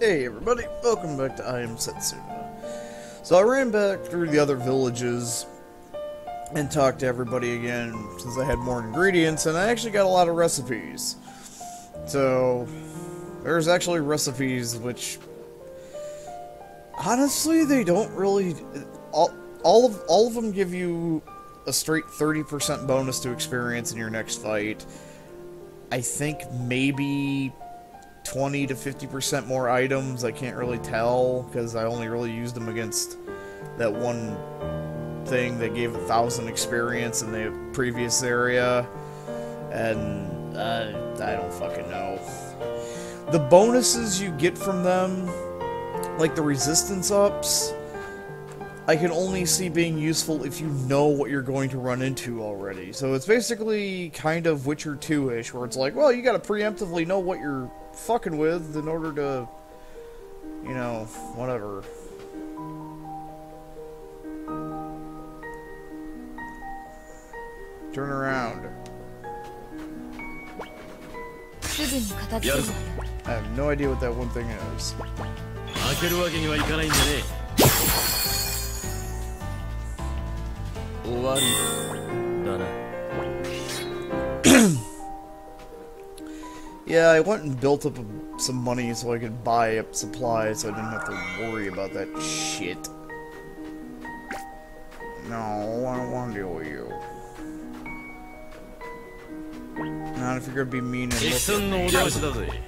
Hey everybody, welcome back to I Am Setsuna. So I ran back through the other villages and talked to everybody again since I had more ingredients, and I actually got a lot of recipes. So there's actually recipes which honestly they don't really all of them give you a straight 30% bonus to experience in your next fight. I think maybe 20 to 50% more items. I can't really tell because I only really used them against that one thing that gave 1,000 experience in the previous area, and I don't fucking know. The bonuses you get from them, like the resistance ups, I can only see being useful if you know what you're going to run into already. So it's basically kind of Witcher 2-ish, where it's like, well, you gotta preemptively know what you're fucking with in order to, you know, whatever. Turn around. I have no idea what that one thing is. Yeah, I went and built up some money so I could buy up supplies so I didn't have to worry about that shit. No, I don't want to deal with you. Not if you're gonna be mean and look at me.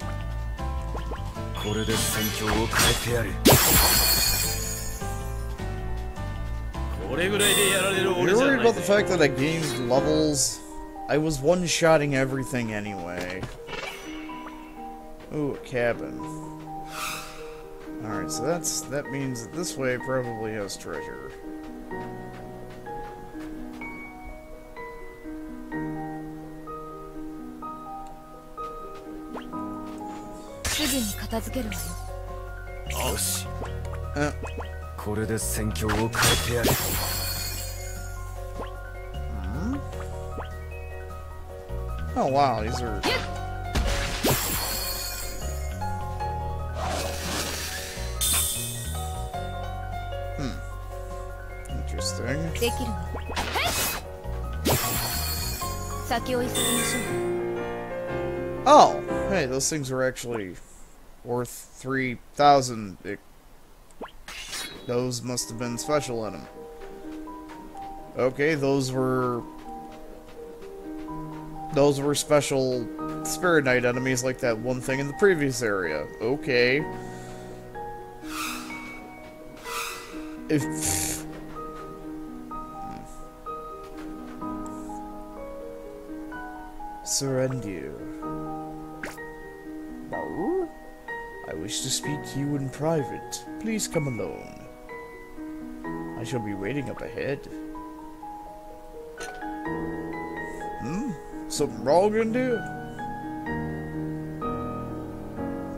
You're worried about the fact that I gained levels? I was one-shotting everything anyway. Ooh, a cabin. Alright, so that means that this way probably has treasure. Oh wow, these are... Interesting. Oh, hey, those things were actually worth 3,000. Those must have been special in them. Okay, those were special Spirit Knight enemies like that one thing in the previous area. Okay. Surrender. No? I wish to speak to you in private. Please come alone. I shall be waiting up ahead. Something wrong in there?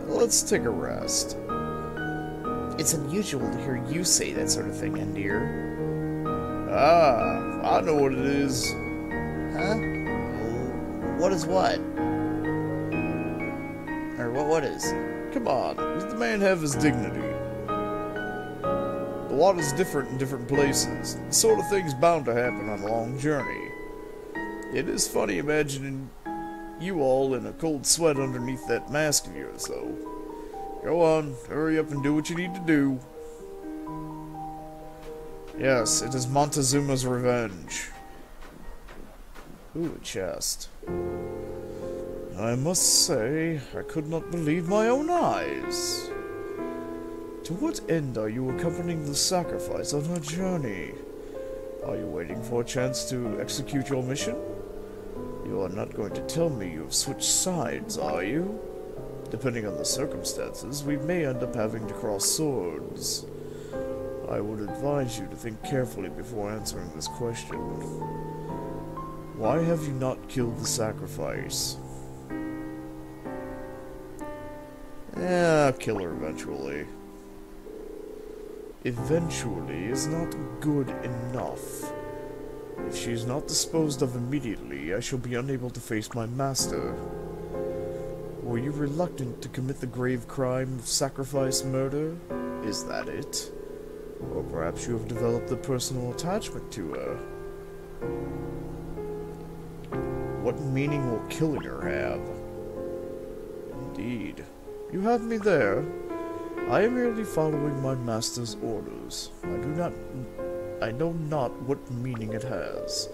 Let's take a rest. It's unusual to hear you say that sort of thing, Endir. Ah, I know what it is. Huh? What is what? Or what is? Come on, let the man have his dignity. The water's different in different places. The sort of thing's bound to happen on a long journey. It is funny imagining you all in a cold sweat underneath that mask of yours, though. Go on, hurry up and do what you need to do. Yes, it is Montezuma's revenge. Ooh, a chest. I must say, I could not believe my own eyes. To what end are you accompanying the sacrifice on her journey? Are you waiting for a chance to execute your mission? You are not going to tell me you have switched sides, are you? Depending on the circumstances, we may end up having to cross swords. I would advise you to think carefully before answering this question. Why have you not killed the sacrifice? Yeah, I'll kill her eventually. Eventually is not good enough. If she is not disposed of immediately, I shall be unable to face my master. Were you reluctant to commit the grave crime of sacrifice murder? Is that it? Or perhaps you have developed a personal attachment to her? What meaning will killing her have? Indeed. You have me there. I am merely following my master's orders. I know not what meaning it has.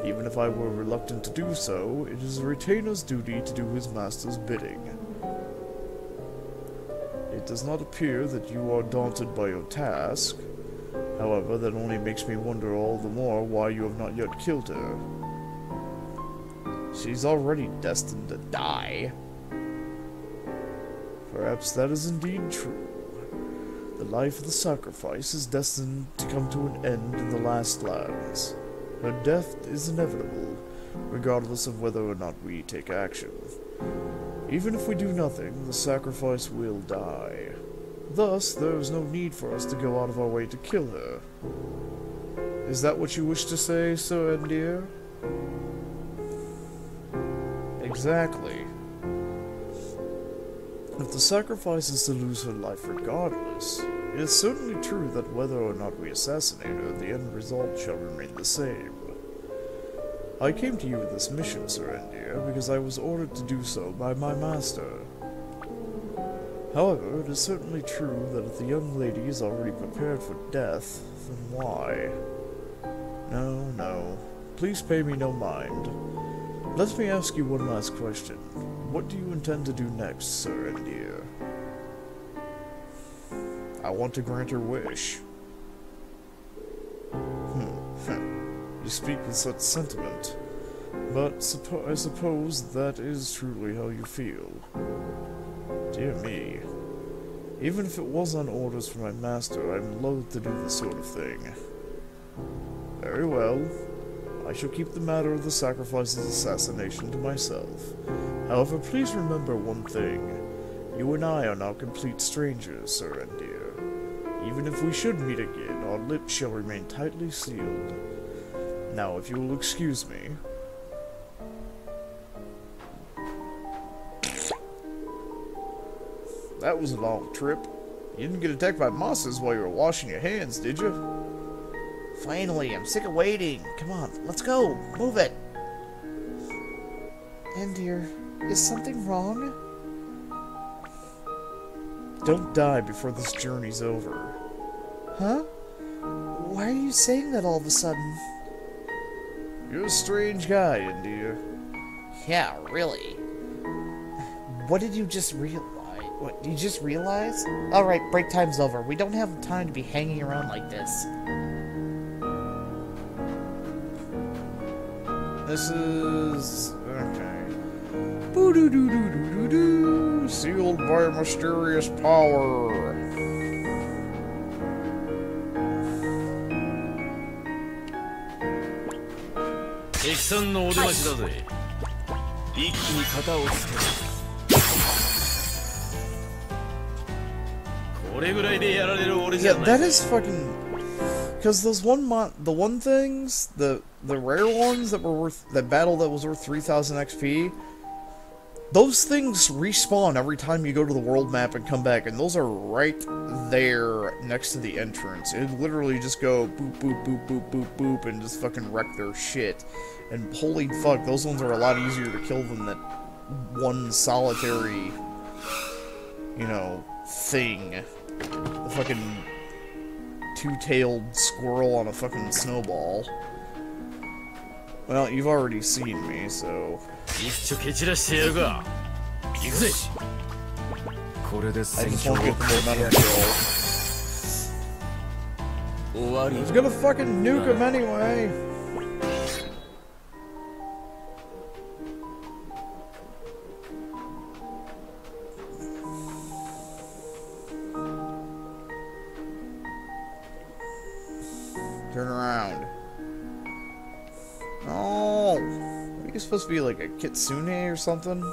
Even if I were reluctant to do so, it is a retainer's duty to do his master's bidding. It does not appear that you are daunted by your task. However, that only makes me wonder all the more why you have not yet killed her. She's already destined to die. Perhaps that is indeed true. The life of the sacrifice is destined to come to an end in the last lands. Her death is inevitable, regardless of whether or not we take action. Even if we do nothing, the sacrifice will die. Thus, there is no need for us to go out of our way to kill her. Is that what you wish to say, Sir Endir? Exactly. If the sacrifice is to lose her life regardless, it is certainly true that whether or not we assassinate her, the end result shall remain the same. I came to you with this mission, Sir Endir, because I was ordered to do so by my master. However, it is certainly true that if the young lady is already prepared for death, then why? No. Please pay me no mind. Let me ask you one last question. What do you intend to do next, Sir Endir? I want to grant her wish. You speak with such sentiment, but I suppose that is truly how you feel. Dear me. Even if it was on orders from my master, I'm loath to do this sort of thing. Very well. I shall keep the matter of the sacrifice's assassination to myself. However, please remember one thing. You and I are now complete strangers, Sir Endir. Even if we should meet again, our lips shall remain tightly sealed. Now, if you will excuse me... That was a long trip. You didn't get attacked by monsters while you were washing your hands, did you? Finally, I'm sick of waiting. Come on, let's go. Move it. Endir, is something wrong? Don't die before this journey's over. Huh? Why are you saying that all of a sudden? You're a strange guy, Endir. Yeah, really. What did you just realize? What, did you just realize? Alright, break time's over. We don't have time to be hanging around like this. This is... okay. Boo-doo-doo-doo-doo-doo-doo! Sealed by mysterious power! Yeah, that is fucking... Because those the one things, the rare ones that were worth, that battle that was worth 3,000 XP, those things respawn every time you go to the world map and come back, and those are right there next to the entrance. It literally just go boop, boop, boop, boop, boop, boop, and just fucking wreck their shit. And holy fuck, those ones are a lot easier to kill than that one solitary, you know, thing. The fucking two-tailed squirrel on a fucking snowball. Well, you've already seen me, so... I just won't get the momentum kill. He's gonna fucking nuke him anyway! Turn around. Oh, are you supposed to be like a kitsune or something?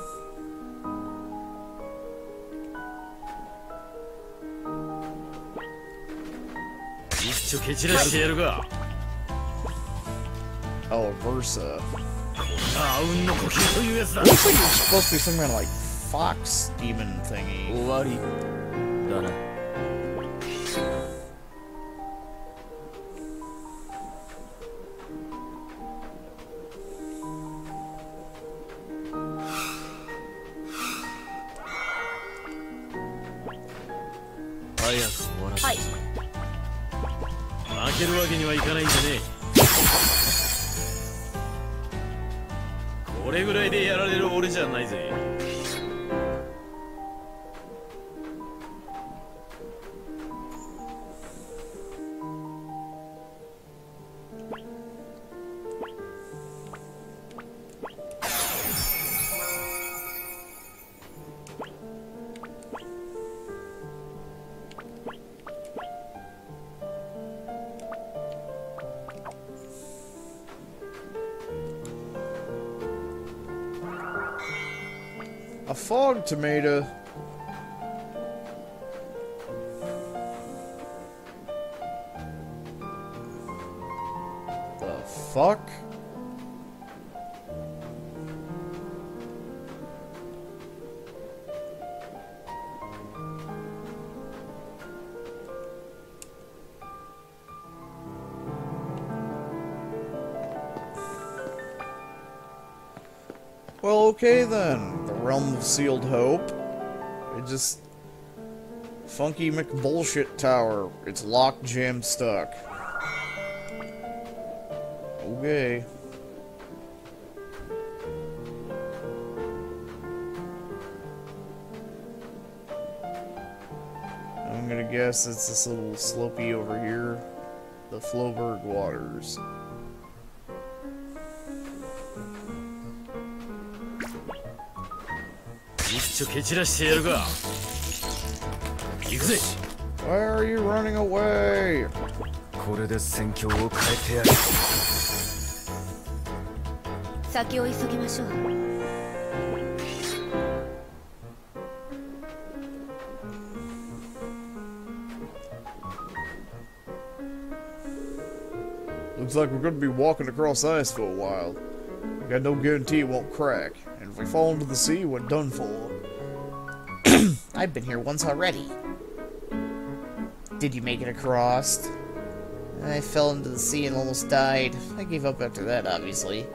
Oh, Versa. Looks like you're supposed to be some kind of like fox demon thingy. 終わりだな。早く終わらせる。負けるわけにはいかないんでね。これぐらいでやられる俺じゃないぜ。A fog tomato. The fuck? Well, okay then. The Realm of Sealed Hope. It just... Funky McBullshit Tower. It's locked, jammed, stuck. Okay. I'm gonna guess it's this little slopey over here. The Floberg Waters. Why are you running away? これで戦況を変えてやる。先を急ぎましょう。Looks like we're gonna be walking across ice for a while. Got no guarantee it won't crack, and if we fall into the sea, we're done for. I've been here once already. Did you make it across? I fell into the sea and almost died. I gave up after that, obviously.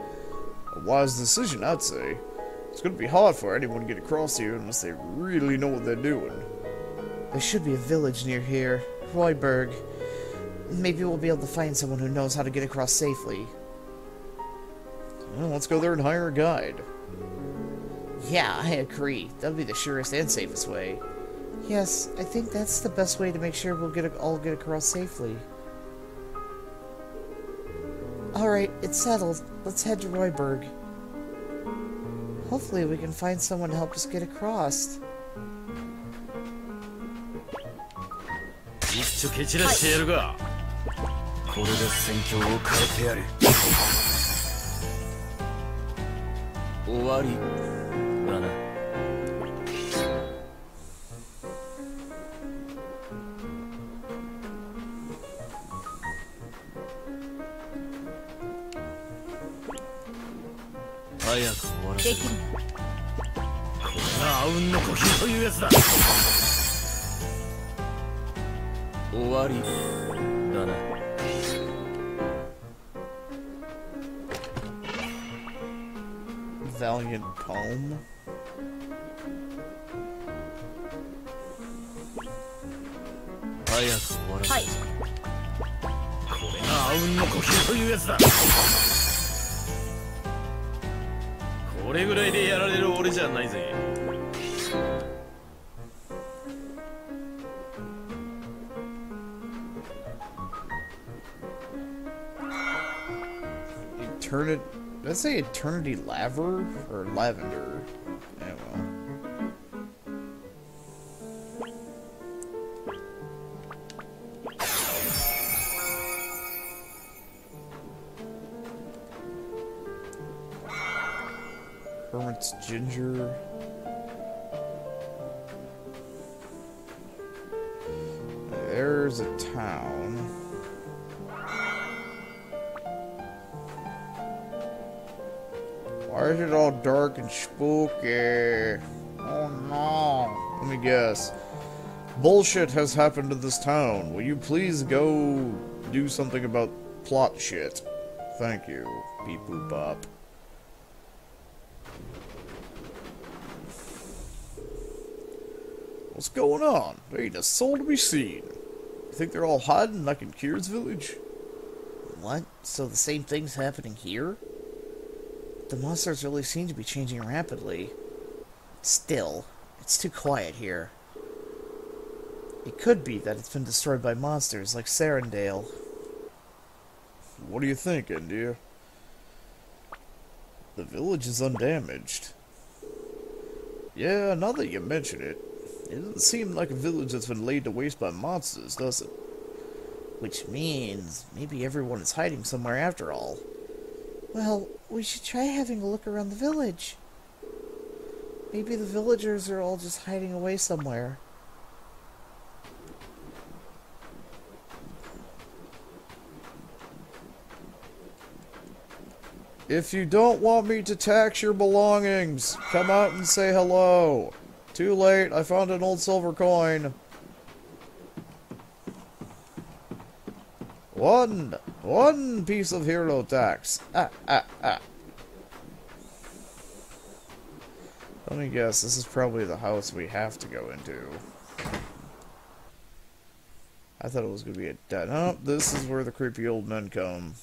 A wise decision, I'd say. It's gonna be hard for anyone to get across here unless they really know what they're doing. There should be a village near here. Royberg. Maybe we'll be able to find someone who knows how to get across safely. Well, let's go there and hire a guide. Yeah, I agree. That'll be the surest and safest way. Yes, I think that's the best way to make sure we'll all get across safely. Alright, it's settled. Let's head to Royberg. Hopefully we can find someone to help us get across. 一丁蹴散らしてやるが。これで戦況を変えてやる。終わりだな。早く終わらせる。これが阿吽の呼吸というやつだ。終わりだな。Valiant poem. Eternity. Did I say Eternity Laver or Lavender? Yeah, well. Hermit's Ginger. There's a town. Why is it all dark and spooky? Oh no. Let me guess. Bullshit has happened to this town. Will you please go do something about plot shit? Thank you. Beep boop bop. What's going on? There ain't a soul to be seen. You think they're all hiding like in Kier's village? What? So the same thing's happening here? The monsters really seem to be changing rapidly. Still, it's too quiet here. It could be that it's been destroyed by monsters like Sarandale. What do you think, India? The village is undamaged. Yeah, now that you mention it, it doesn't seem like a village that's been laid to waste by monsters, does it? Which means maybe everyone is hiding somewhere after all. Well, we should try having a look around the village. Maybe the villagers are all just hiding away somewhere. If you don't want me to tax your belongings, come out and say hello. Too late, I found an old silver coin. One piece of hero tax. Let me guess, this is probably the house we have to go into. I thought it was going to be a dead. Oh, this is where the creepy old men come.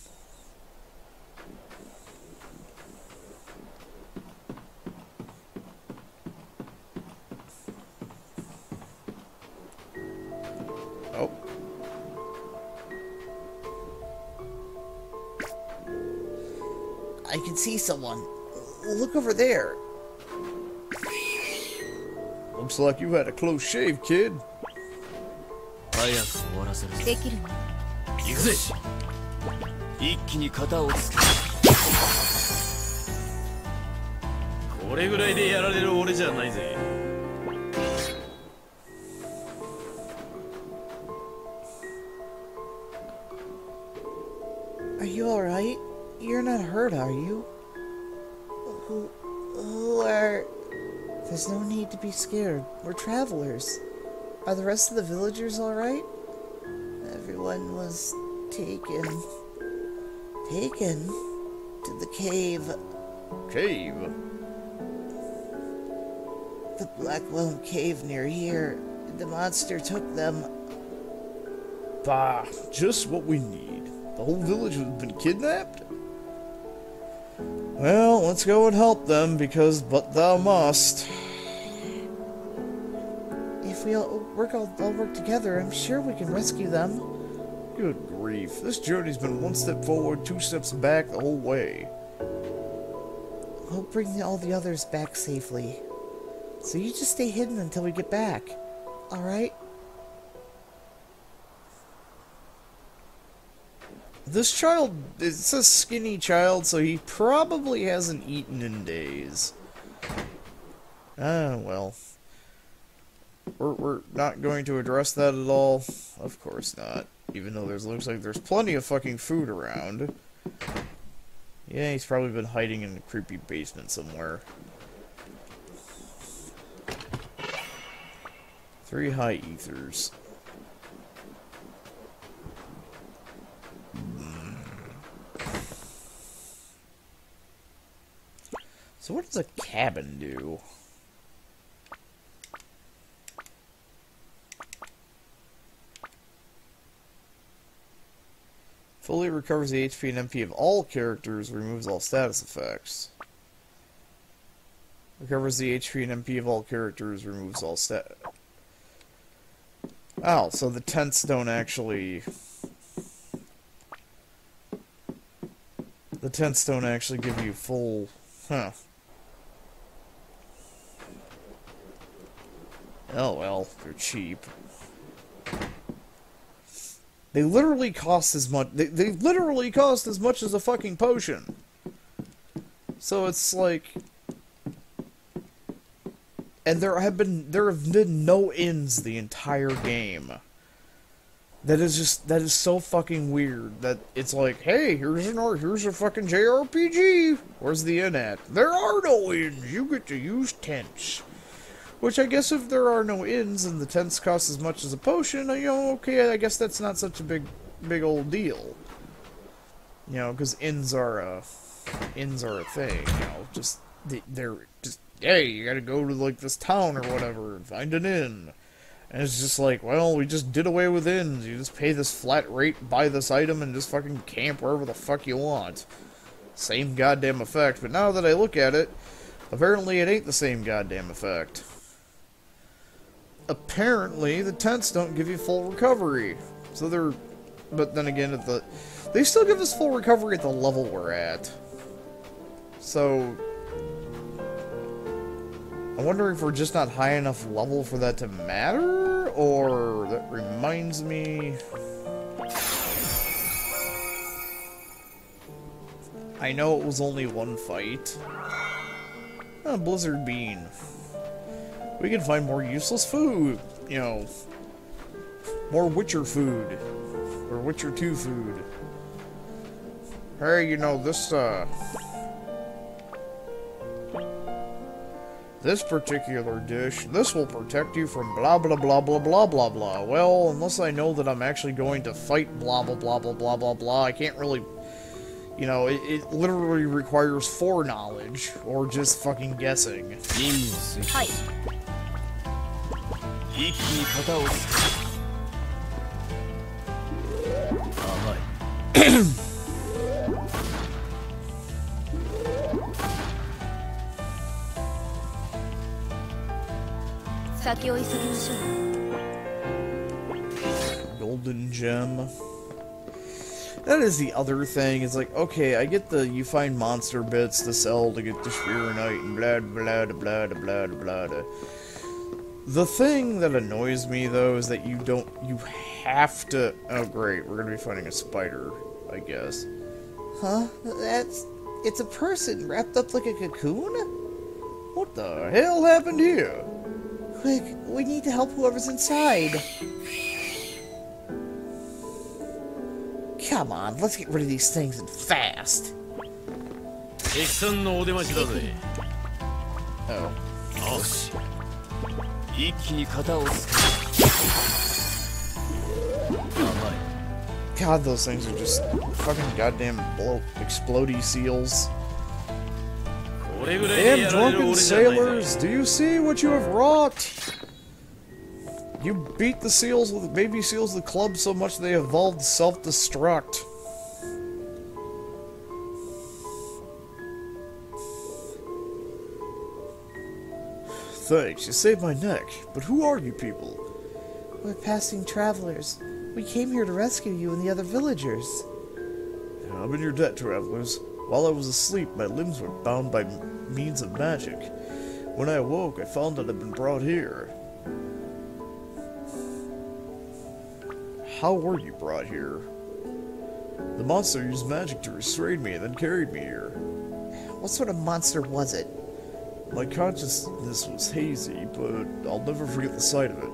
Oh. I can see someone. Look over there. Looks like you had a close shave, kid. 早く終わらせるぞ。できるね。行くぜ。一気に型をつける。これぐらいでやられる俺じゃないぜ。Are you alright? You're not hurt, are you? Who are... There's no need to be scared. We're travelers. Are the rest of the villagers alright? Everyone was taken to the cave. Cave? The Blackwell Cave near here. The monster took them. Bah, just what we need. The whole village has been kidnapped? Well, let's go and help them, because but thou must. If we all work together, I'm sure we can rescue them. Good grief, this journey's been one step forward, two steps back the whole way. We'll bring all the others back safely. So you just stay hidden until we get back. Alright? This child, it's a skinny child, so he probably hasn't eaten in days. Ah, well. We're not going to address that at all. Of course not. Even though looks like there's plenty of fucking food around. Yeah, he's probably been hiding in a creepy basement somewhere. 3 high ethers. So what does a cabin do? Fully recovers the HP and MP of all characters, removes all status effects. Recovers the HP and MP of all characters, removes all stat... Oh, so the tents don't actually... The tents don't actually give you full... Huh. Oh well, they're cheap. They literally cost as much. They literally cost as much as a fucking potion. So it's like, and there have been no ends the entire game. That is so fucking weird that it's like, hey, here's a fucking JRPG. Where's the inn at? There are no inns. You get to use tents. Which I guess if there are no inns and the tents cost as much as a potion, you know, okay, I guess that's not such a big old deal. You know, because inns are a thing. You know, just they're just, hey, you gotta go to like this town or whatever and find an inn. And it's just like, well, we just did away with inns. You just pay this flat rate, buy this item, and just fucking camp wherever the fuck you want. Same goddamn effect. But now that I look at it, apparently it ain't the same goddamn effect. Apparently, the tents don't give you full recovery. So they're... But then again, they still give us full recovery at the level we're at. So... I'm wondering if we're just not high enough level for that to matter? Or... That reminds me... I know it was only one fight. Oh, Blizzard Bean. We can find more useless food, you know, more Witcher food, or Witcher 2 food. Hey, you know, this particular dish, this will protect you from blah blah blah blah blah blah blah. Well, unless I know that I'm actually going to fight blah blah blah blah blah blah blah, I can't really, you know, it literally requires foreknowledge, or just fucking guessing. はい 一気に型をつけ甘い先を急ぎましょう Golden gem. That is the other thing. It's like, okay, I get you find monster bits to sell to get the Spear Knight and blah blah blah blah blah blah. The thing that annoys me, though, is that you have to... Oh, great, we're gonna be fighting a spider, I guess. Huh? It's a person wrapped up like a cocoon? What the hell happened here? Quick, we need to help whoever's inside. Come on, let's get rid of these things and fast. 敵さんのお出ましだぜ Oh. よし一気に型をつけ甘い God, those things are just fucking goddamn explodey seals. これぐらいで Damn やられる drunken 俺じゃないぜ sailors, do you see what you have wrought? You beat the seals with baby seals of the club so much they evolved self-destruct. Thanks, you saved my neck. But who are you people? We're passing travelers. We came here to rescue you and the other villagers. I'm in your debt, travelers. While I was asleep, my limbs were bound by means of magic. When I awoke, I found that I'd been brought here. How were you brought here? The monster used magic to restrain me and then carried me here. What sort of monster was it? My consciousness was hazy, but I'll never forget the sight of it.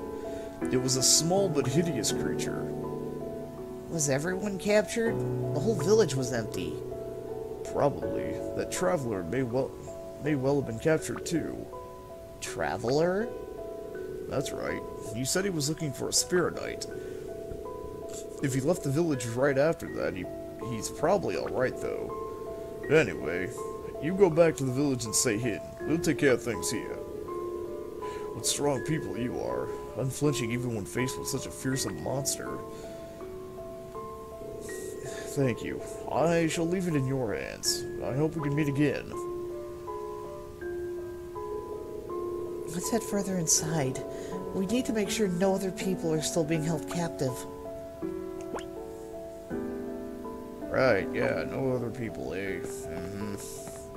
It was a small but hideous creature. Was everyone captured? The whole village was empty. Probably. That traveler may well have been captured too. Traveler? That's right. He said he was looking for a Spear Knight. If he left the village right after that, he's probably alright though. Anyway, you go back to the village and stay hidden. We'll take care of things here. What strong people you are, unflinching even when faced with such a fearsome monster. Thank you. I shall leave it in your hands. I hope we can meet again. Let's head further inside. We need to make sure no other people are still being held captive. Right, yeah, no other people, eh?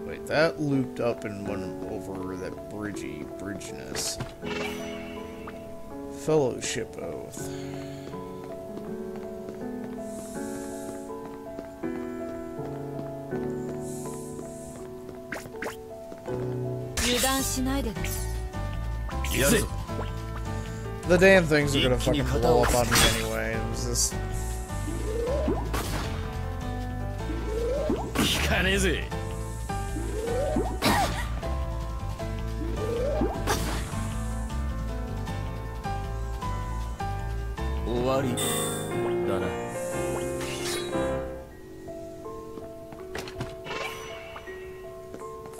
Wait, that looped up and went over that bridginess. Fellowship Oath. The damn things are gonna fucking blow up on me anyway. It was this. 効かねえぜ I 終わりだな。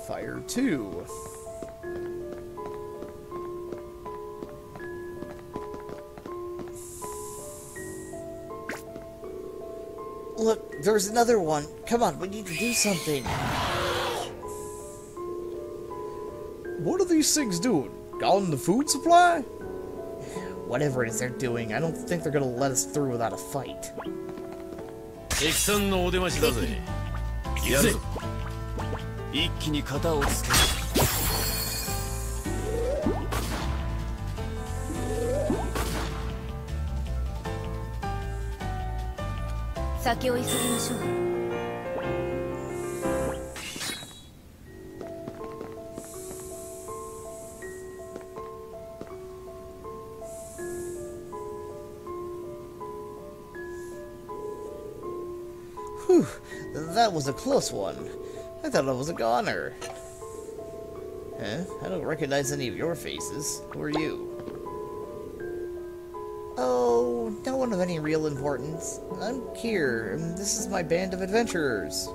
Fire 2. Look, there's another one. Come on, we need to do something. What are these things doing? Gone the food supply? Whatever it is they're doing, I don't think they're gonna let us through without a fight. 敵さんのお出ましだぜ。やるぞ。一気に型をつける。先を急ぎましょう。Whew, that was a close one. I thought I was a goner. Huh? I don't recognize any of your faces. Who are you? Oh, no one of any real importance. I'm Kier, and this is my band of adventurers.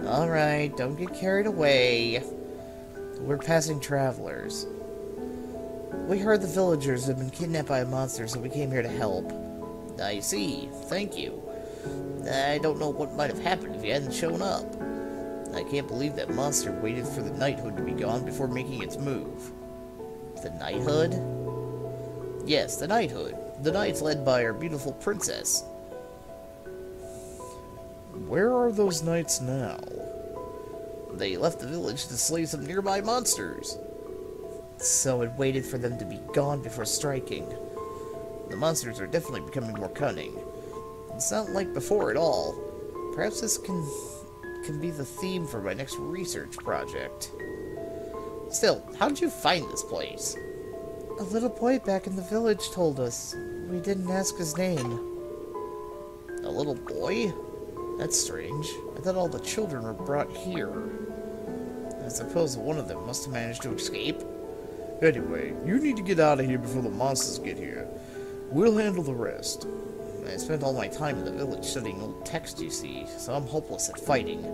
Alright, don't get carried away. We're passing travelers. We heard the villagers had been kidnapped by a monster, so we came here to help. I see. Thank you. I don't know what might have happened if you hadn't shown up. I can't believe that monster waited for the knighthood to be gone before making its move. The knighthood? Yes, the knighthood. The knights led by our beautiful princess. Where are those knights now? They left the village to slay some nearby monsters. So it waited for them to be gone before striking. The monsters are definitely becoming more cunning. It's not like before at all. Perhaps this can be the theme for my next research project. Still, how did you find this place? A little boy back in the village told us. We didn't ask his name. A little boy? That's strange. I thought all the children were brought here. I suppose one of them must have managed to escape. Anyway, you need to get out of here before the monsters get here. We'll handle the rest. I spent all my time in the village studying old text, you see, so I'm hopeless at fighting.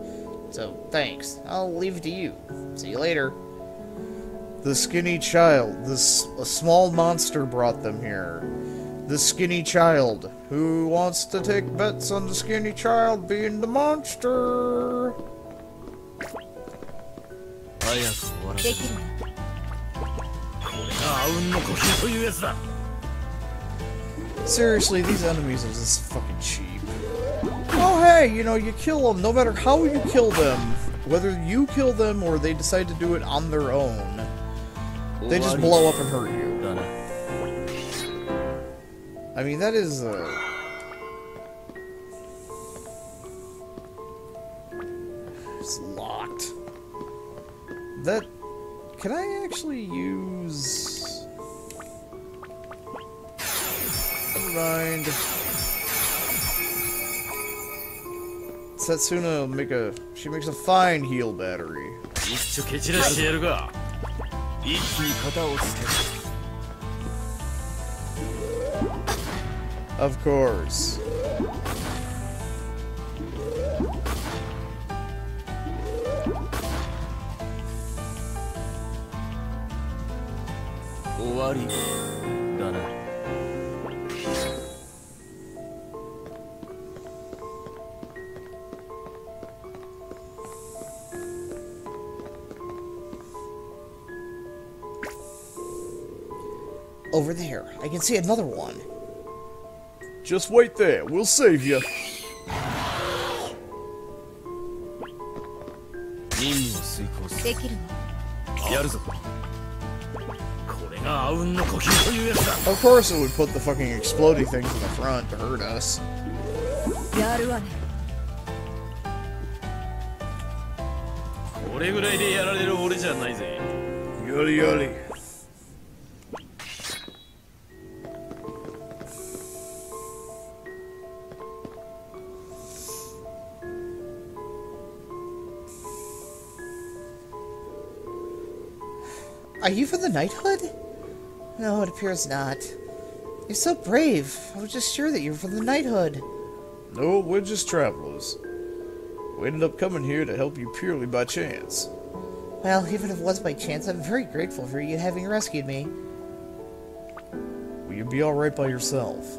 So, thanks. I'll leave it to you. See you later. The skinny child. A small monster brought them here. The skinny child. Who wants to take bets on the skinny child being the monster? 早く終わらせる。できるわ。これがあうんの呼吸というやつだ。 Seriously, these enemies are just fucking cheap. Oh hey, you know, you kill them no matter how you kill them. Whether you kill them or they decide to do it on their own. They just blow up and hurt you. I mean, that is, it's locked. That... Can I actually use... Never mind. Setsuna will make a... She makes a fine heal battery. 一丁蹴散らしてやるが。一気に型をつける。 Of course. Owari da na. Over there, I can see another one. Just wait there, we'll save you. 任務を遂行する。できるわ。やるぞ。これがあうんの呼吸というやつだ。 Of course it would put the fucking exploding things in the front to hurt us. やるわね。これぐらいでやられる俺じゃないぜ。Yoli yoli. Are you for the knighthood? No, it appears not. You're so brave. I was just sure that you were from the knighthood. No, we're just travelers. We ended up coming here to help you purely by chance. Well, even if it was by chance, I'm very grateful for you having rescued me. Will you be alright by yourself?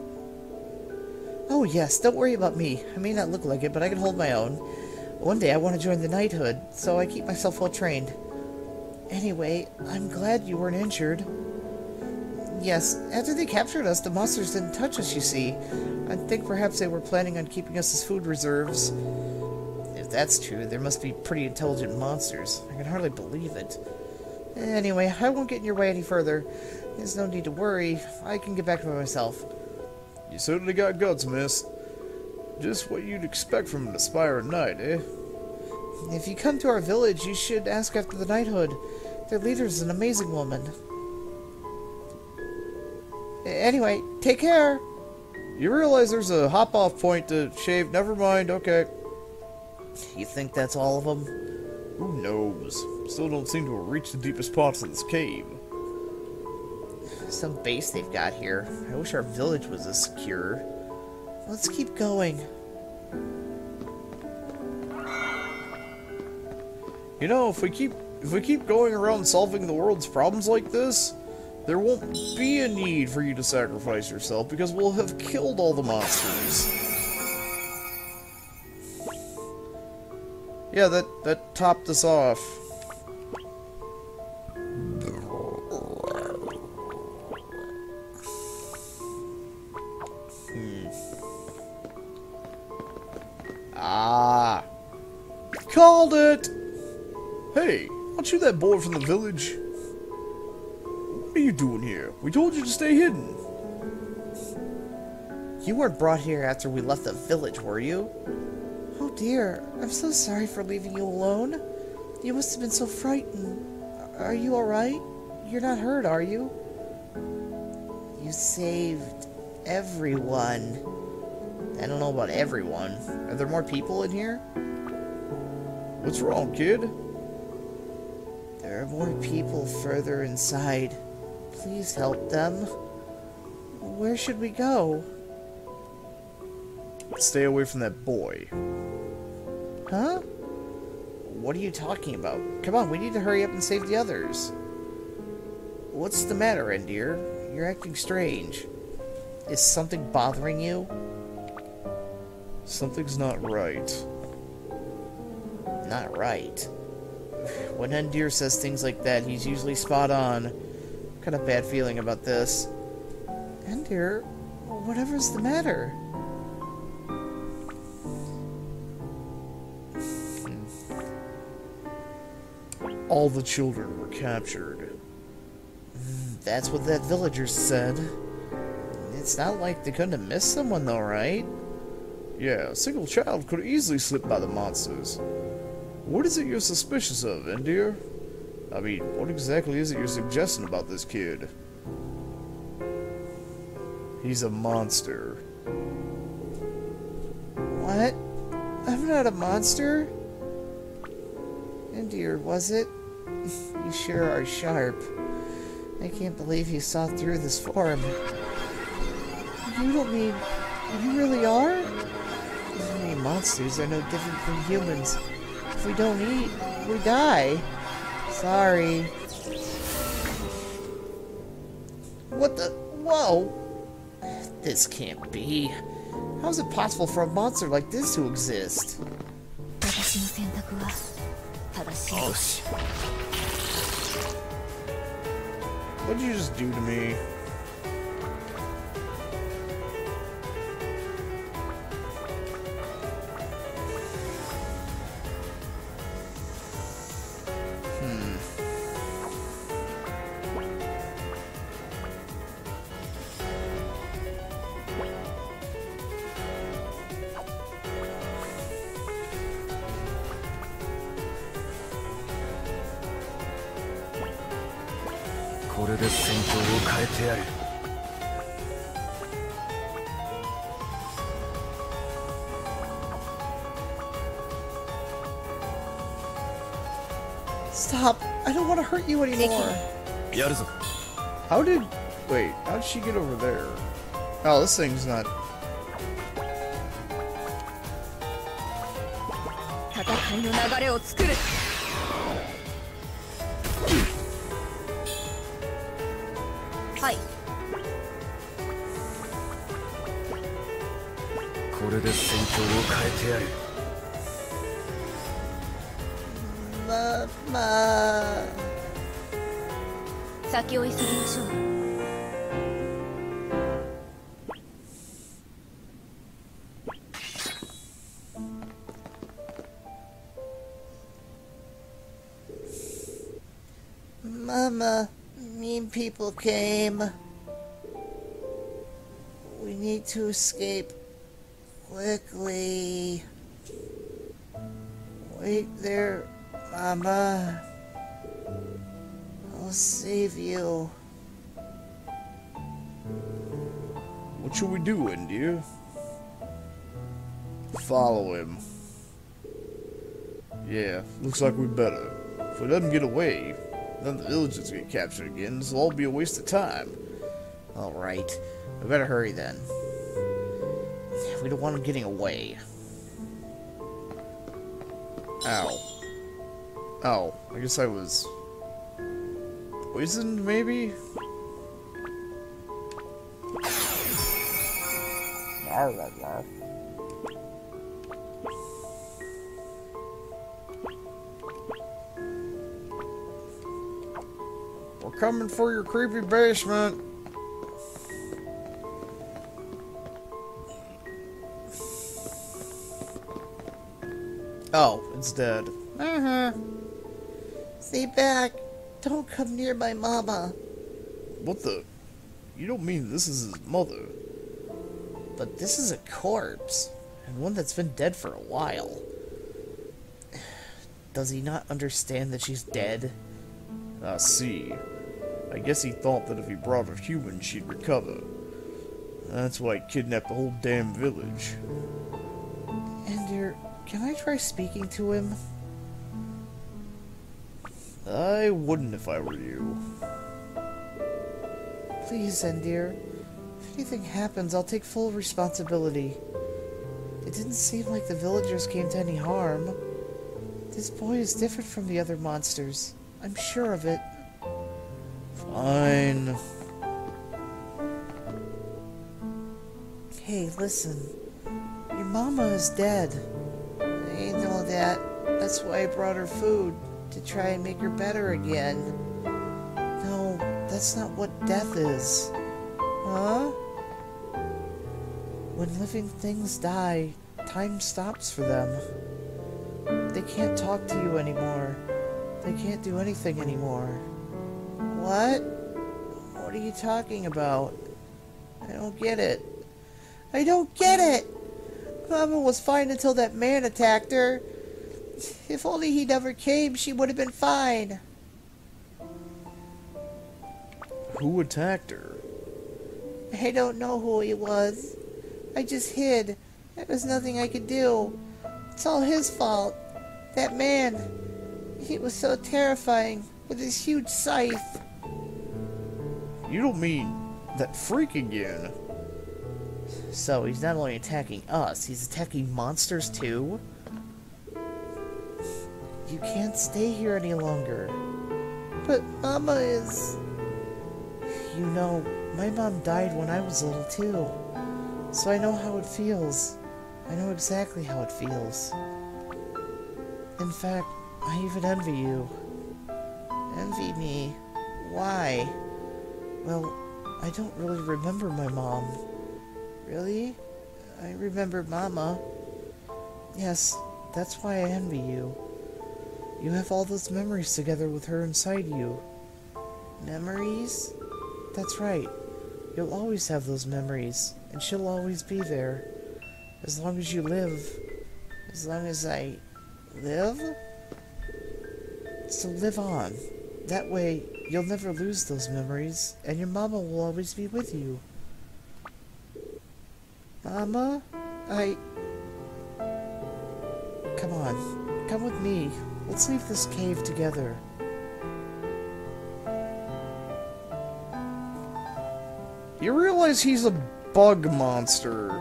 Oh yes, don't worry about me. I may not look like it, but I can hold my own. One day I want to join the knighthood, so I keep myself well trained. Anyway, I'm glad you weren't injured. Yes, after they captured us, the monsters didn't touch us, you see. I think perhaps they were planning on keeping us as food reserves. If that's true, there must be pretty intelligent monsters. I can hardly believe it. Anyway, I won't get in your way any further. There's no need to worry. I can get back to myself. You certainly got guts, miss. Just what you'd expect from an aspiring knight, eh? If you come to our village, you should ask after the knighthood. Their leader is an amazing woman. Anyway, take care. You realize there's a hop-off point to shave? Never mind, okay. You think that's all of them? Who knows? Still don't seem to have reached the deepest parts of this cave. Some base they've got here. I wish our village was as secure. Let's keep going. You know, if we keep going around solving the world's problems like this, there won't be a need for you to sacrifice yourself because we'll have killed all the monsters. Yeah, that topped us off. Ah. Called it! Hey, aren't you that boy from the village? What are you doing here? We told you to stay hidden. You weren't brought here after we left the village, were you? Oh dear, I'm so sorry for leaving you alone. You must have been so frightened. Are you alright? You're not hurt, are you? You saved everyone. I don't know about everyone. Are there more people in here? What's wrong, kid? There are more people further inside. Please help them. Where should we go? Stay away from that boy. Huh? What are you talking about? Come on, we need to hurry up and save the others. What's the matter, Endir? You're acting strange. Is something bothering you? Something's not right. Not right. When Endir says things like that, he's usually spot on. Got a bad feeling about this. Endir, whatever's the matter? All the children were captured. That's what that villager said. It's not like they couldn't have missed someone though, right? Yeah, a single child could easily slip by the monsters. What is it you're suspicious of, Endir? I mean, what exactly is it you're suggesting about this kid? He's a monster. What? I'm not a monster? Endir, was it? You sure are sharp. I can't believe you saw through this form. You don't mean... you really are? I mean, monsters are no different from humans. If we don't eat, we die. Sorry. What the... whoa! This can't be. How is it possible for a monster like this to exist? What did you just do to me? Stop! I don't want to hurt you anymore. How did... wait, how did she get over there? Oh, this thing's not... 戦いの流れを作る。はい。これで戦況を変えてやる。ママ。先を急ぎましょう。Mama, mean people came. We need to escape quickly. Wait there, Mama. I'll save you. What should we do, India? Follow him. Yeah, looks like we better. If we let him get away, then the villagers get captured again, this will all be a waste of time. Alright, we better hurry then. We don't want him getting away. Ow. Oh, I guess I was... poisoned, maybe? We're coming for your creepy basement. Oh, it's dead. Stay back. Don't come near my mama. What the? You don't mean this is his mother? But this is a corpse, and one that's been dead for a while. Does he not understand that she's dead? I see. I guess he thought that if he brought a human, she'd recover. That's why he kidnapped the whole damn village. Ender, can I try speaking to him? I wouldn't if I were you. Please, Ender. If anything happens, I'll take full responsibility. It didn't seem like the villagers came to any harm. This boy is different from the other monsters. I'm sure of it. Fine. Hey, listen. Your mama is dead. I know that. That's why I brought her food, to try and make her better again. No, that's not what death is. Huh? When living things die, time stops for them. They can't talk to you anymore. They can't do anything anymore. What? What are you talking about? I don't get it. I don't get it! Mama was fine until that man attacked her. If only he never came, she would have been fine. Who attacked her? I don't know who he was. I just hid. There was nothing I could do. It's all his fault. That man. He was so terrifying with his huge scythe. You don't mean that freak again? So he's not only attacking us, he's attacking monsters too? You can't stay here any longer. But Mama is... You know, my mom died when I was little too. So I know how it feels. I know exactly how it feels. In fact, I even envy you. Envy me? Why? Well, I don't really remember my mom. Really? I remember Mama. Yes, that's why I envy you. You have all those memories together with her inside you. Memories? That's right. You'll always have those memories, and she'll always be there. As long as you live. As long as I live? So live on. That way, you'll never lose those memories, and your mama will always be with you. Mama? Come on. Come with me. Let's leave this cave together. You realize he's a bug monster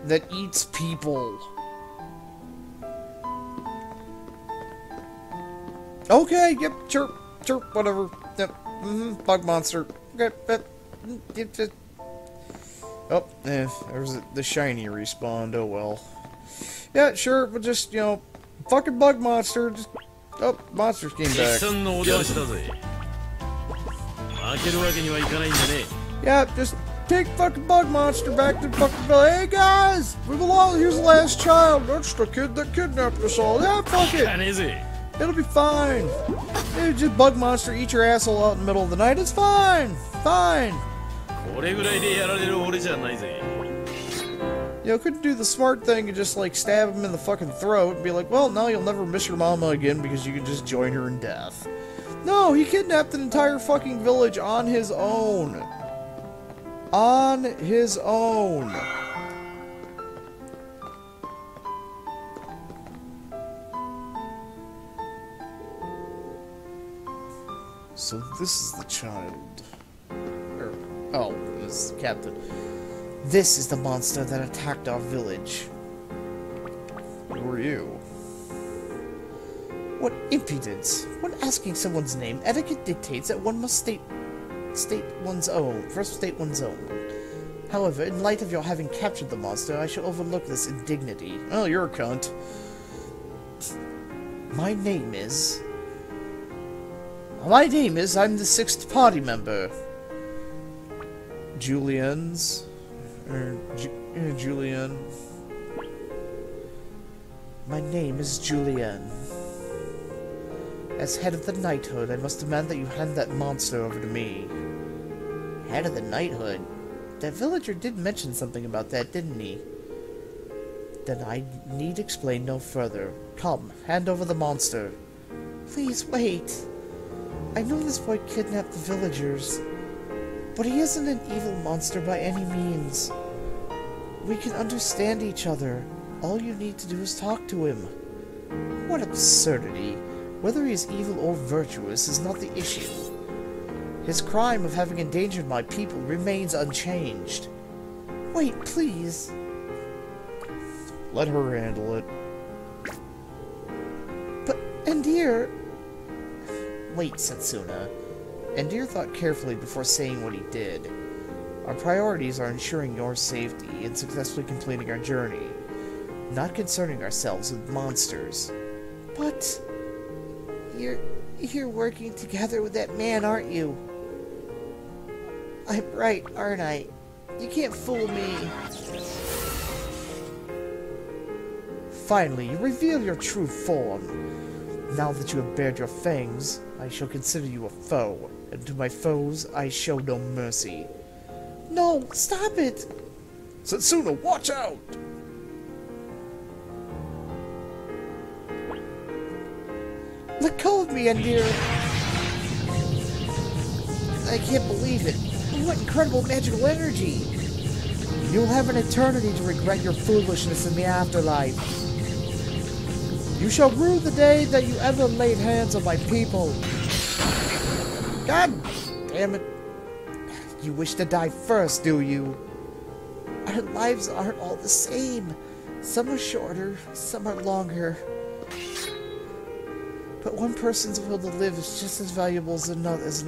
that eats people. Okay, yep, sure, whatever. Yep, bug monster. Okay, oh, there's the shiny respawned, oh well. Yeah, sure, but just, you know, fucking bug monster, just... Oh, monsters came back. Yeah, just take fucking bug monster back to fucking... Hey guys! We belong, here's the last child. That's the kid that kidnapped us all. Yeah, fuck it. It'll be fine. Hey, just bug monster, eat your asshole out in the middle of the night. It's fine. Fine. You know, couldn't do the smart thing and just, like, stab him in the fucking throat and be like, well, now you'll never miss your mama again because you can just join her in death. No, he kidnapped an entire fucking village on his own. On his own. So this is the child. Oh, this is the captain. This is the monster that attacked our village. Who are you? What impudence! When asking someone's name, etiquette dictates that one must state one's own. First state one's own. However, in light of your having captured the monster, I shall overlook this indignity. Oh, you're a cunt. My name is... I'm the sixth party member. Julian's... Julian. My name is Julian. As head of the knighthood, I must demand that you hand that monster over to me. Head of the knighthood? That villager did mention something about that, didn't he? Then I need explain no further. Come, hand over the monster. Please wait. I know this boy kidnapped the villagers. But he isn't an evil monster by any means. We can understand each other. All you need to do is talk to him. What absurdity. Whether he is evil or virtuous is not the issue. His crime of having endangered my people remains unchanged. Wait, please. Let her handle it. But, Endir... Wait, Setsuna. Endir thought carefully before saying what he did. Our priorities are ensuring your safety and successfully completing our journey, not concerning ourselves with monsters. But... You're working together with that man, aren't you? I'm right, aren't I? You can't fool me. Finally, you reveal your true form. Now that you have bared your fangs, I shall consider you a foe, and to my foes I show no mercy. No, stop it! Setsuna, watch out! Let go of me, Endir! I can't believe it. What incredible magical energy! You'll have an eternity to regret your foolishness in the afterlife. You shall rue the day that you ever laid hands on my people. God damn it. You wish to die first, do you? Our lives aren't all the same. Some are shorter, some are longer. But one person's will to live is just as valuable as another's.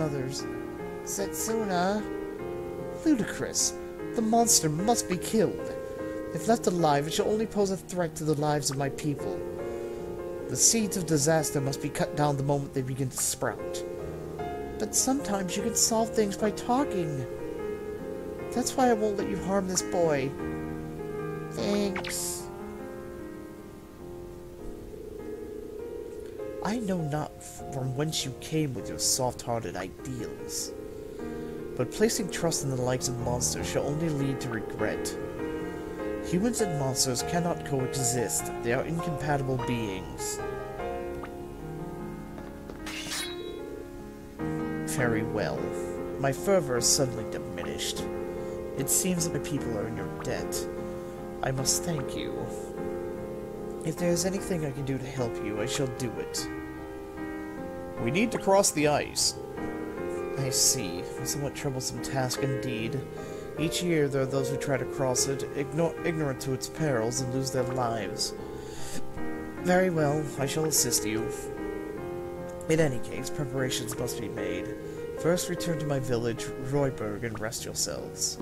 Setsuna? Ludicrous. The monster must be killed. If left alive, it shall only pose a threat to the lives of my people. The seeds of disaster must be cut down the moment they begin to sprout. But sometimes you can solve things by talking. That's why I won't let you harm this boy. Thanks. I know not from whence you came with your soft-hearted ideals, but placing trust in the likes of monsters shall only lead to regret. Humans and monsters cannot coexist. They are incompatible beings. Very well. My fervor is suddenly diminished. It seems that my people are in your debt. I must thank you. If there is anything I can do to help you, I shall do it. We need to cross the ice. I see. A somewhat troublesome task indeed. Each year, there are those who try to cross it, ignorant to its perils, and lose their lives. Very well, I shall assist you. In any case, preparations must be made. First, return to my village, Royberg, and rest yourselves.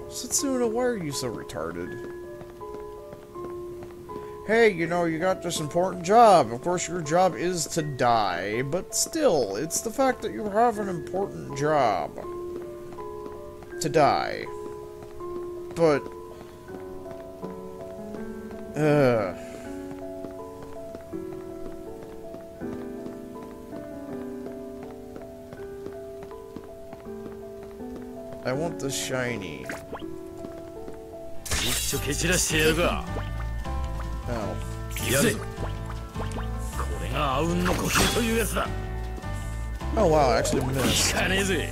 Setsuna, why are you so retarded? Hey, you know, you got this important job. Of course, your job is to die, but still, it's the fact that you have an important job. To die. But... I want the shiny. 一丁蹴散らしてやるか Oh. やるぞこれが阿吽の呼吸というやつだ Oh wow, I actually missed. 効かねえぜ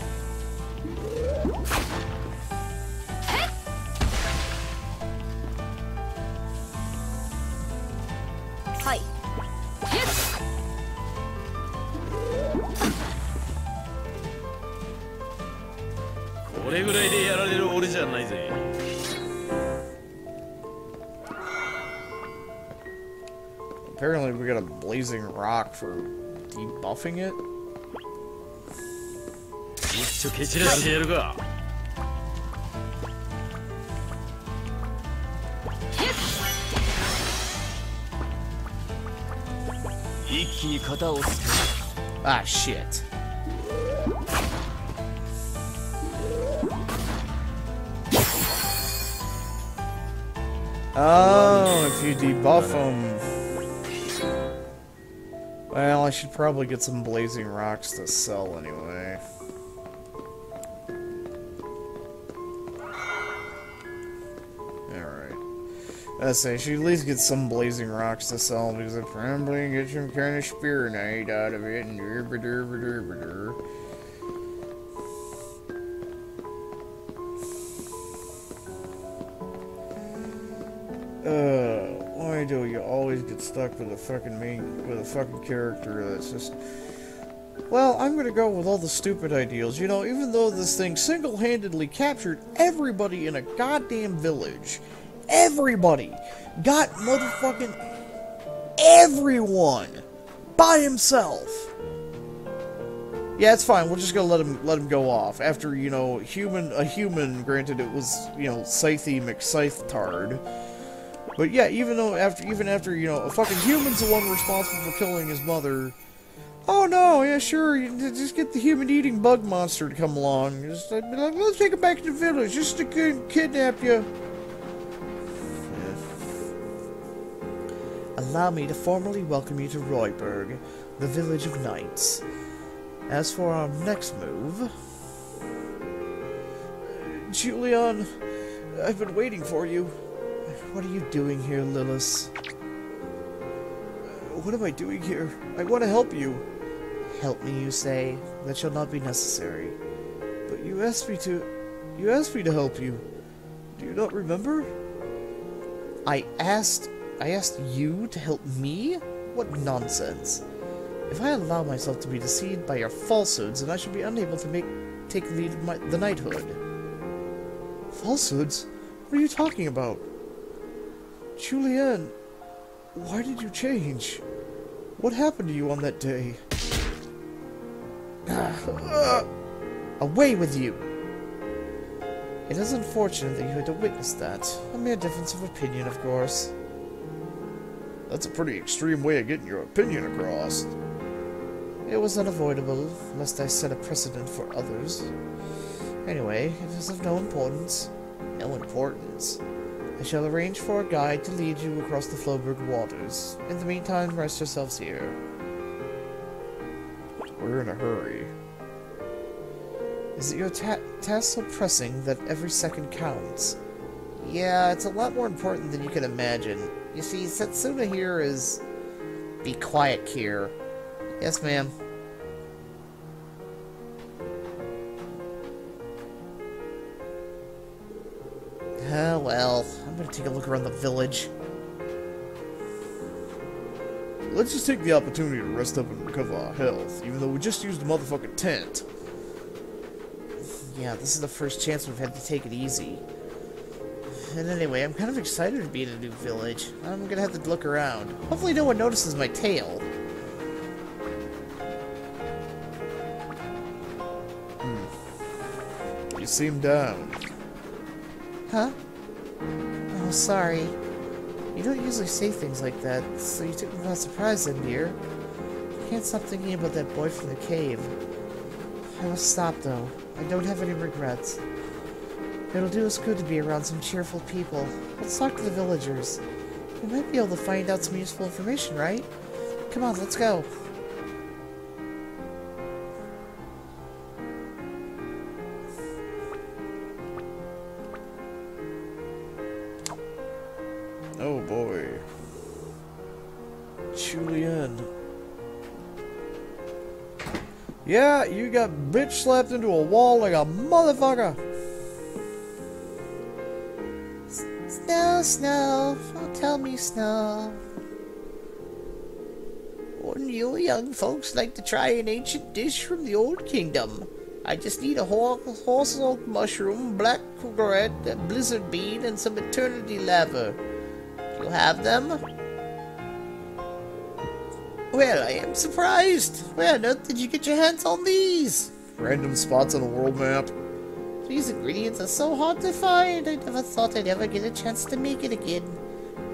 はい。これぐらいでやられる俺じゃないぜ Apparently we got a blazing rock for debuffing it. 一丁蹴散らしてやるか一気に型をつける Ah, shit. Oh, if you debuff them. Well, I should probably get some blazing rocks to sell anyway. Alright. I say, I should at least get some blazing rocks to sell, because if I'm going to get some kind of spear knight out of it, and why do you always get stuck with a fucking character that's just... Well, I'm gonna go with all the stupid ideals. You know, even though this thing single-handedly captured everybody in a goddamn village. Everybody! Got motherfucking everyone! By himself! Yeah, it's fine. We're just gonna let him go off. After, you know, a human, granted it was, you know, Scythe McScythe-tard. But yeah, even after, you know, a fucking human's the one responsible for killing his mother. Oh no, yeah, sure, you just get the human-eating bug monster to come along. Just like, let's take him back to the village, just to kidnap you. Allow me to formally welcome you to Royberg, the village of knights. As for our next move... Julian, I've been waiting for you. What are you doing here, Lilith? What am I doing here? I want to help you. Help me, you say? That shall not be necessary. But you asked me to help you. Do you not remember? I asked you to help me? What nonsense. If I allow myself to be deceived by your falsehoods, then I shall be unable to take lead of the knighthood. Falsehoods? What are you talking about? Julian, why did you change? What happened to you on that day? Away with you! It is unfortunate that you had to witness that. A mere difference of opinion, of course. That's a pretty extreme way of getting your opinion across. It was unavoidable, lest I set a precedent for others. Anyway, it is of no importance. No importance. I shall arrange for a guide to lead you across the Floberg waters. In the meantime, rest yourselves here. We're in a hurry. Is it your task so pressing that every second counts? Yeah, it's a lot more important than you can imagine. You see, Setsuna here is... Be quiet, Kier. Yes, ma'am. Ah, well, I'm gonna take a look around the village. let's just take the opportunity to rest up and recover our health, even though we just used a motherfucking tent. Yeah, this is the first chance we've had to take it easy. And anyway, I'm kind of excited to be in a new village. I'm gonna have to look around. Hopefully no one notices my tail. You seem down. Huh? Oh, sorry. You don't usually say things like that, so you took me by surprise then, dear. I can't stop thinking about that boy from the cave. I must stop, though. I don't have any regrets. It'll do us good to be around some cheerful people. Let's talk to the villagers. We might be able to find out some useful information, right? Come on, let's go. Oh boy. Julian. Yeah, you got bitch slapped into a wall like a motherfucker. Snow, snow, oh, tell me snow. Wouldn't you young folks like to try an ancient dish from the old kingdom? I just need a horse oak mushroom, black coconut, a blizzard bean, and some eternity lava. Do you have them? Well, I am surprised. Where on earth did you get your hands on these? Random spots on a world map. These ingredients are so hard to find. I never thought I'd ever get a chance to make it again.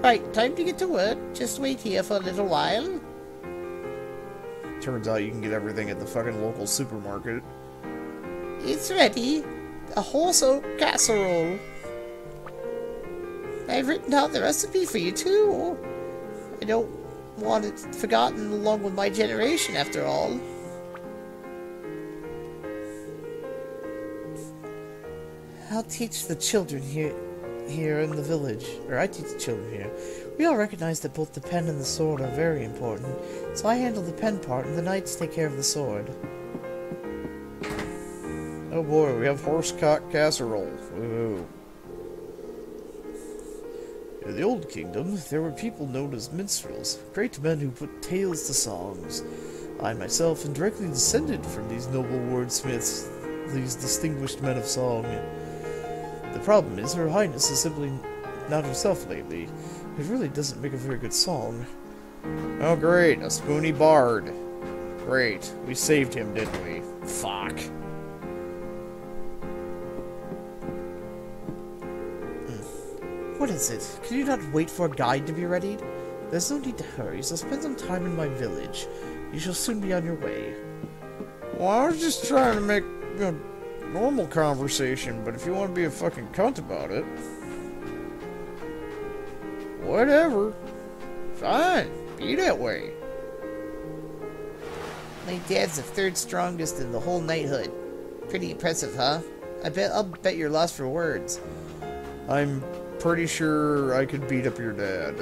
Right, time to get to work. Just wait here for a little while. Turns out you can get everything at the fucking local supermarket. It's ready. A horse oak casserole. I've written down the recipe for you, too. I don't want it forgotten along with my generation, after all. I'll teach the children here in the village. Or I teach the children here. We all recognize that both the pen and the sword are very important, so I handle the pen part and the knights take care of the sword. Oh boy, we have horsecock casserole. Ooh. In the Old Kingdom, there were people known as minstrels, great men who put tales to songs. I myself am directly descended from these noble wordsmiths, these distinguished men of song. The problem is, Her Highness is simply not herself lately. It really doesn't make a very good song. Oh great, a spoony bard. Great, we saved him, didn't we? Fuck. What is it? Can you not wait for a guide to be readied? There's no need to hurry, so spend some time in my village. You shall soon be on your way. Well, I was just trying to make, normal conversation, but if you want to be a fucking cunt about it... Whatever. Fine. Be that way. My dad's the third strongest in the whole knighthood. Pretty impressive, huh? I'll bet you're lost for words. I'm pretty sure I could beat up your dad.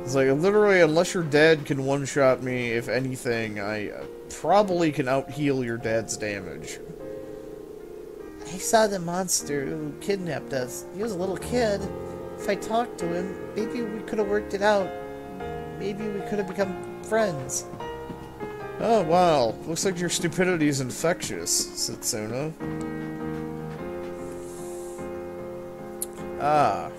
It's like, literally, unless your dad can one-shot me, if anything, I probably can out-heal your dad's damage. I saw the monster who kidnapped us. He was a little kid. If I talked to him, maybe we could have worked it out. Maybe we could have become friends. Oh, wow. Looks like your stupidity is infectious, Setsuna. Ah.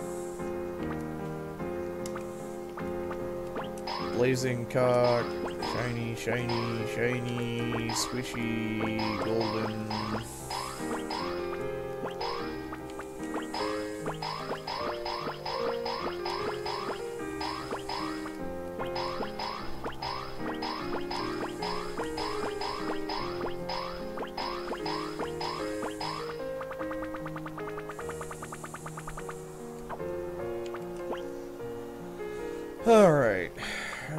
Blazing cock. Shiny, shiny, shiny, squishy, golden. Alright. I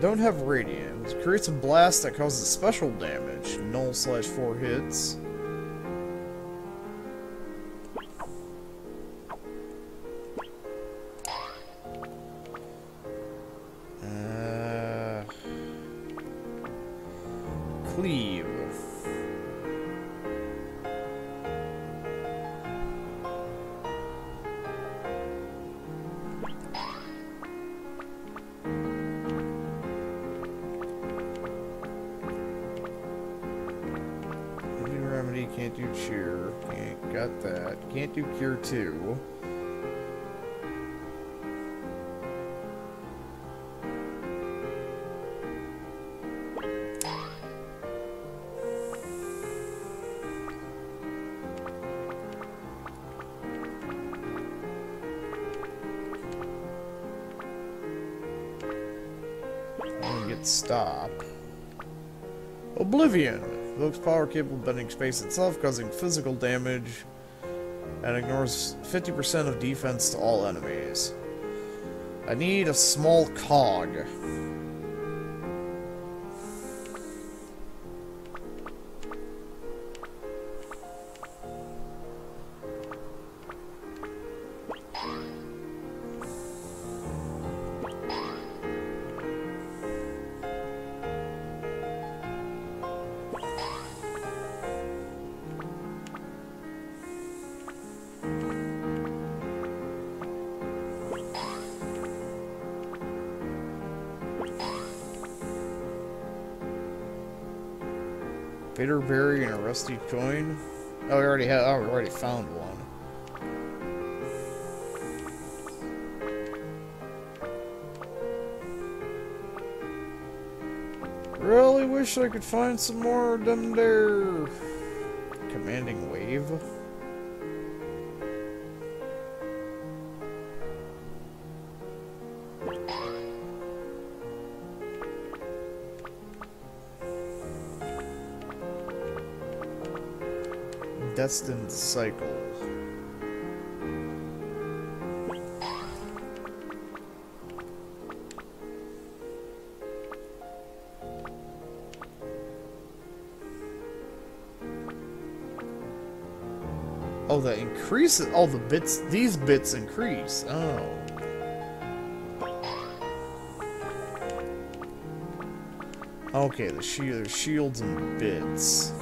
don't have radiant. It creates a blast that causes special damage. Null/4 hits. Cleave. Can't do cheer. Can't got that. Can't do cure 2. Stop. Oblivion. Evokes power capable of bending space itself, causing physical damage, and ignores 50% of defense to all enemies. I need a small cog. Bitter berry and a rusty coin. Oh, we already have. Oh, we already found one. Really wish I could find some more of them there. Commanding wave. Destined cycle. Oh, that increases. Oh, the bits. These bits increase. Oh. Okay, there's shields and bits.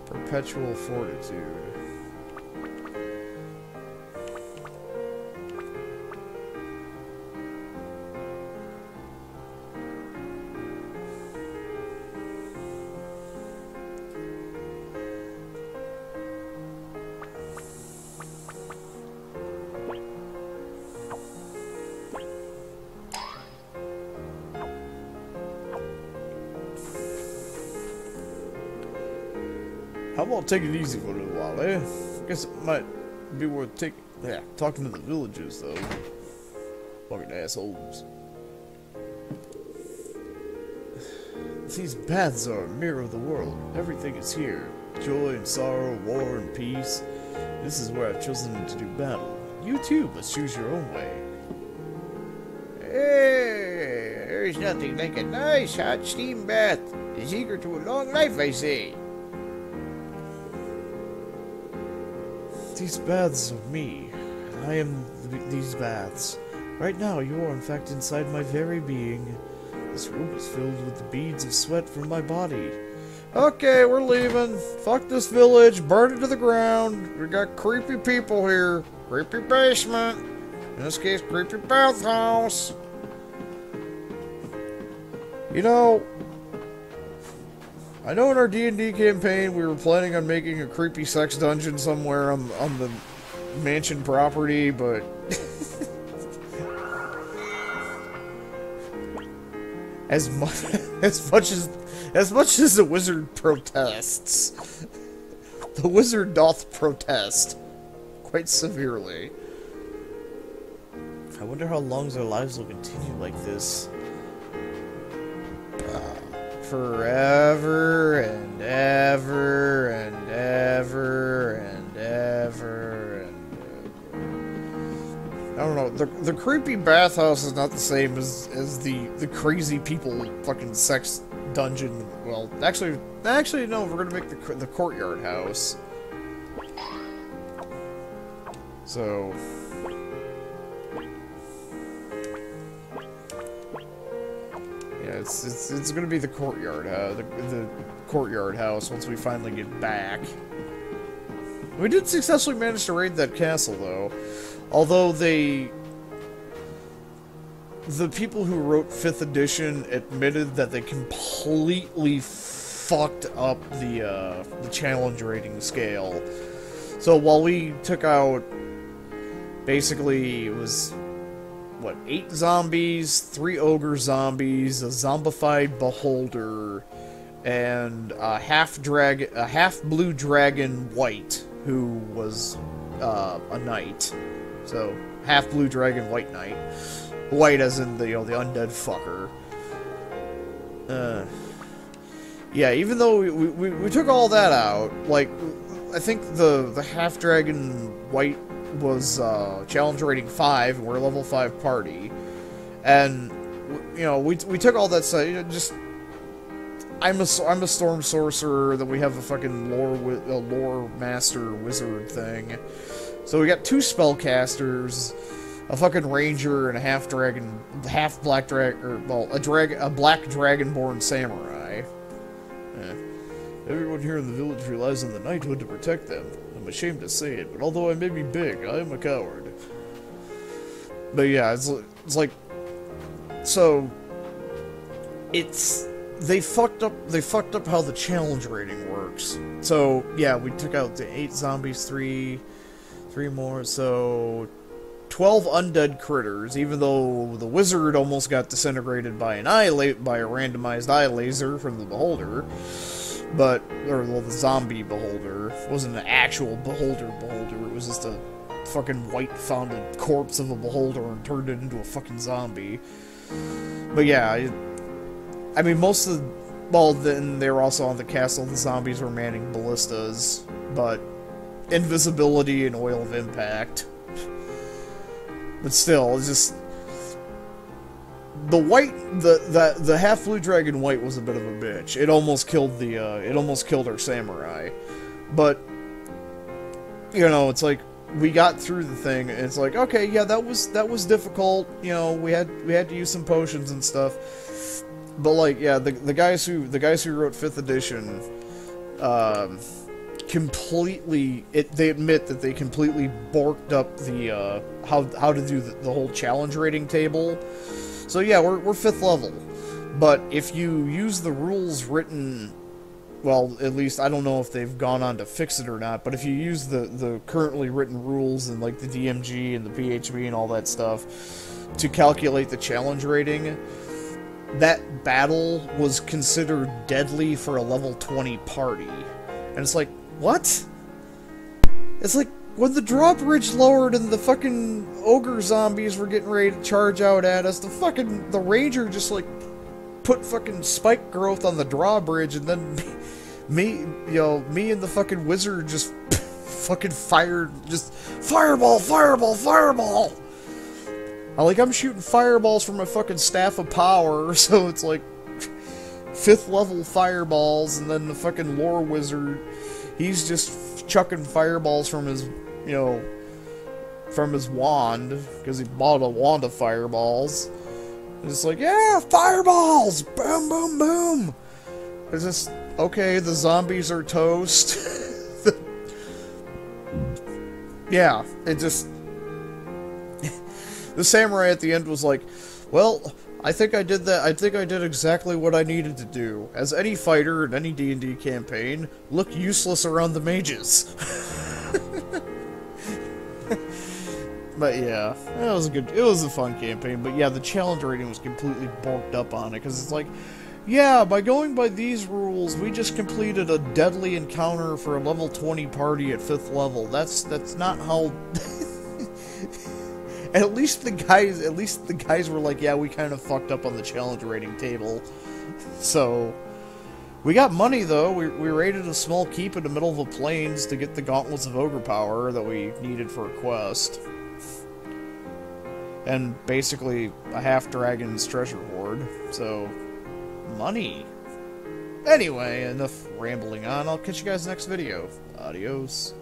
Perpetual fortitude. How about taking it easy for a little while, eh? Guess it might be worth talking to the villagers, though. Fucking assholes. These baths are a mirror of the world. Everything is here. Joy and sorrow, war and peace. This is where I've chosen to do battle. You too must choose your own way. Hey, there's nothing like a nice hot steam bath. The secret to a long life, I say. These baths are me. I am these baths. Right now, you are in fact inside my very being. This room is filled with the beads of sweat from my body. Okay, we're leaving. Fuck this village. Burn it to the ground. We got creepy people here. Creepy basement. In this case, creepy bathhouse. You know, I know in our D&D campaign we were planning on making a creepy sex dungeon somewhere on the mansion property, but as much as the wizard protests, the wizard doth protest quite severely. I wonder how long their lives will continue like this. Forever and ever and ever and ever and ever. I don't know. The creepy bathhouse is not the same as the crazy people fucking sex dungeon. Well, actually no. We're gonna make the courtyard house. So. Yeah, it's gonna be the courtyard, the courtyard house once we finally get back. We did successfully manage to raid that castle, though. Although the people who wrote 5th edition admitted that they completely fucked up the challenge rating scale. So while we took out, basically, it was, what, 8 zombies, 3 ogre zombies, a zombified beholder, and a half blue dragon white, who was a knight. So, half blue dragon, white knight. White as in the, the undead fucker. Yeah, even though we took all that out, like, I think the half dragon white was challenge rating 5, and we're a level 5 party. And, we took all that stuff, just... I'm a storm sorcerer, then we have a fucking lore master wizard thing. So we got 2 spellcasters, a fucking ranger, and a half black dragon, or, well, a black dragonborn samurai. Everyone here in the village relies on the knighthood to protect them. I'm ashamed to say it, but although I may be big, I am a coward. But yeah, it's like, so, they fucked up how the challenge rating works. So, yeah, we took out the 8 zombies, 3 more, so 12 undead critters, even though the wizard almost got disintegrated by a randomized eye laser from the beholder. But, well, the zombie beholder. It wasn't an actual beholder, it was just a fucking white found a corpse of a beholder and turned it into a fucking zombie. But yeah, I mean, most of the... Well, then they were also on the castle, the zombies were manning ballistas, but invisibility and oil of impact. But still, it's just... The half blue dragon white was a bit of a bitch. It almost killed our samurai. But, it's like, we got through the thing, and it's like, okay, yeah, that was difficult, we had to use some potions and stuff. But like, yeah, the guys who wrote 5th edition, they admit that they completely borked up the how to do the whole challenge rating table. So yeah, we're 5th level, but if you use the rules written, well, at least I don't know if they've gone on to fix it or not, but if you use the currently written rules and like the DMG and the PHB and all that stuff to calculate the challenge rating, that battle was considered deadly for a level 20 party. And it's like, what? It's like, when the drawbridge lowered and the fucking ogre zombies were getting ready to charge out at us, the ranger just, like, put fucking spike growth on the drawbridge, and then me and the fucking wizard just fucking fired, just, fireball, fireball, fireball! I'm shooting fireballs from my fucking staff of power, so it's like 5th level fireballs, and then the fucking lore wizard, he's just chucking fireballs from his, from his wand, because he bought a wand of fireballs. It's like, yeah, fireballs! Boom, boom, boom! It's just, okay, the zombies are toast. Yeah, it just... The samurai at the end was like, well, I think I did that. I think I did exactly what I needed to do. As any fighter in any D&D campaign, look useless around the mages. But yeah, it was a fun campaign. But yeah, the challenge rating was completely bulked up on it, because it's like, yeah, by going by these rules, we just completed a deadly encounter for a level 20 party at 5th level. That's not how... And at least the guys were like, yeah, we kind of fucked up on the challenge rating table. So, we got money, though. We raided a small keep in the middle of the plains to get the Gauntlets of Ogre Power that we needed for a quest. And basically, a half-dragon's treasure hoard. So, money. Anyway, enough rambling on. I'll catch you guys next video. Adios.